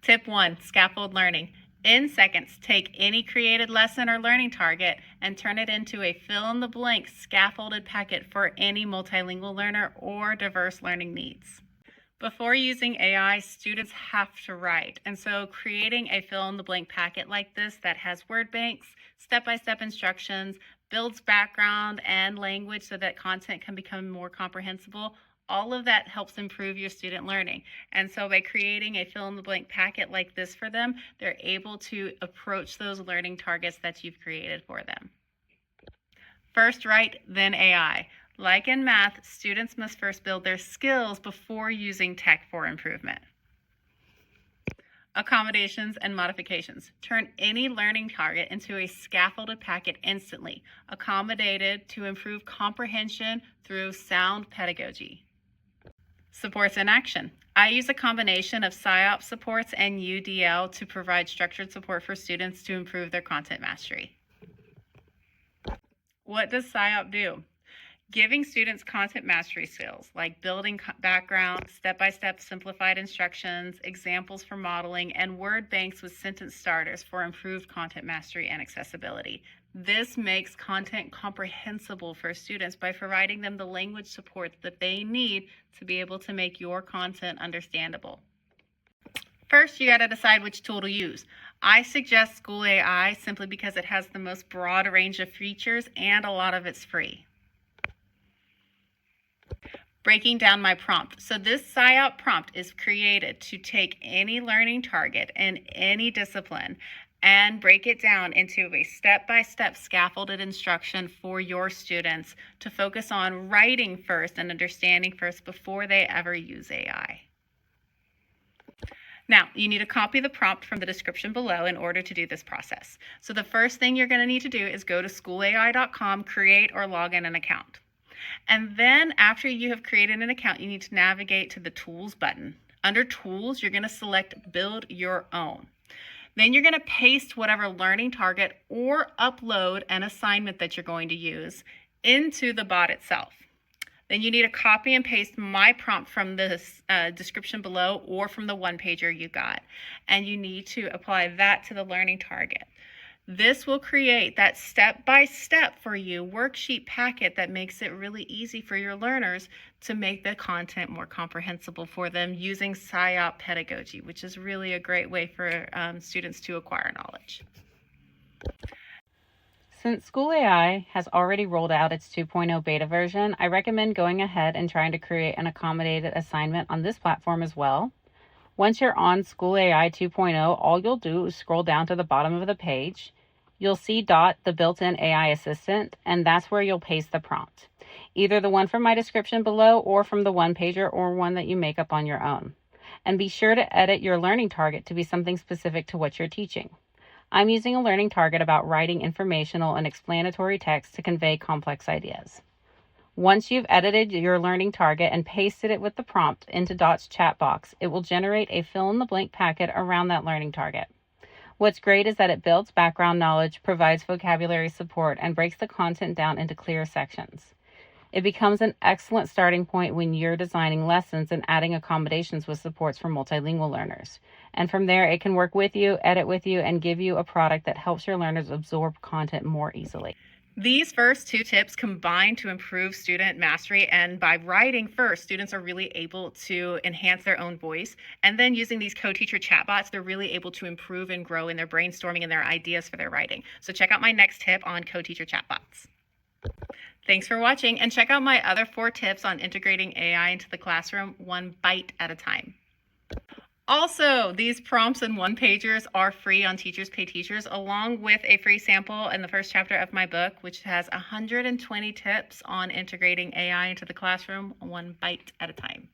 Tip 1, scaffold learning. In seconds, take any created lesson or learning target and turn it into a fill-in-the-blank scaffolded packet for any multilingual learner or diverse learning needs. Before using AI, students have to write, and so creating a fill-in-the-blank packet like this that has word banks, step-by-step instructions, builds background and language so that content can become more comprehensible, all of that helps improve your student learning. And so by creating a fill-in-the-blank packet like this for them, they're able to approach those learning targets that you've created for them. First write, then AI. Like in math, students must first build their skills before using tech for improvement. Accommodations and modifications. Turn any learning target into a scaffolded packet instantly, accommodated to improve comprehension through sound pedagogy. Supports in action. I use a combination of SIOP supports and UDL to provide structured support for students to improve their content mastery. What does SIOP do? Giving students content mastery skills like building background, step-by-step simplified instructions, examples for modeling, and word banks with sentence starters for improved content mastery and accessibility. This makes content comprehensible for students by providing them the language support that they need to be able to make your content understandable. First, you got to decide which tool to use. I suggest School AI simply because it has the most broad range of features and a lot of it's free. Breaking down my prompt. So this SIOP prompt is created to take any learning target in any discipline and break it down into a step-by-step scaffolded instruction for your students to focus on writing first and understanding first before they ever use AI. Now, you need to copy the prompt from the description below in order to do this process. So the first thing you're going to need to do is go to schoolai.com, create or log in an account. And then after you have created an account, you need to navigate to the Tools button. Under Tools, you're going to select Build Your Own. Then you're going to paste whatever learning target or upload an assignment that you're going to use into the bot itself. Then you need to copy and paste my prompt from the description below or from the one-pager you got. And you need to apply that to the learning target. This will create that step-by-step for you worksheet packet that makes it really easy for your learners to make the content more comprehensible for them using SIOP pedagogy, which is really a great way for students to acquire knowledge. Since School AI has already rolled out its 2.0 beta version, I recommend going ahead and trying to create an accommodated assignment on this platform as well. Once you're on School AI 2.0, all you'll do is scroll down to the bottom of the page. You'll see Dot, the built-in AI assistant, and that's where you'll paste the prompt. Either the one from my description below or from the one-pager or one that you make up on your own. And be sure to edit your learning target to be something specific to what you're teaching. I'm using a learning target about writing informational and explanatory text to convey complex ideas. Once you've edited your learning target and pasted it with the prompt into Dot's chat box, it will generate a fill-in-the-blank packet around that learning target. What's great is that it builds background knowledge, provides vocabulary support, and breaks the content down into clear sections. It becomes an excellent starting point when you're designing lessons and adding accommodations with supports for multilingual learners. And from there, it can work with you, edit with you, and give you a product that helps your learners absorb content more easily. These first two tips combine to improve student mastery, and by writing first, students are really able to enhance their own voice, and then using these co-teacher chatbots, they're really able to improve and grow in their brainstorming and their ideas for their writing. So check out my next tip on co-teacher chatbots. Thanks for watching, and check out my other 4 tips on integrating AI into the classroom one bite at a time. Also, these prompts and one-pagers are free on Teachers Pay Teachers, along with a free sample in the first chapter of my book, which has 120 tips on integrating AI into the classroom one bite at a time.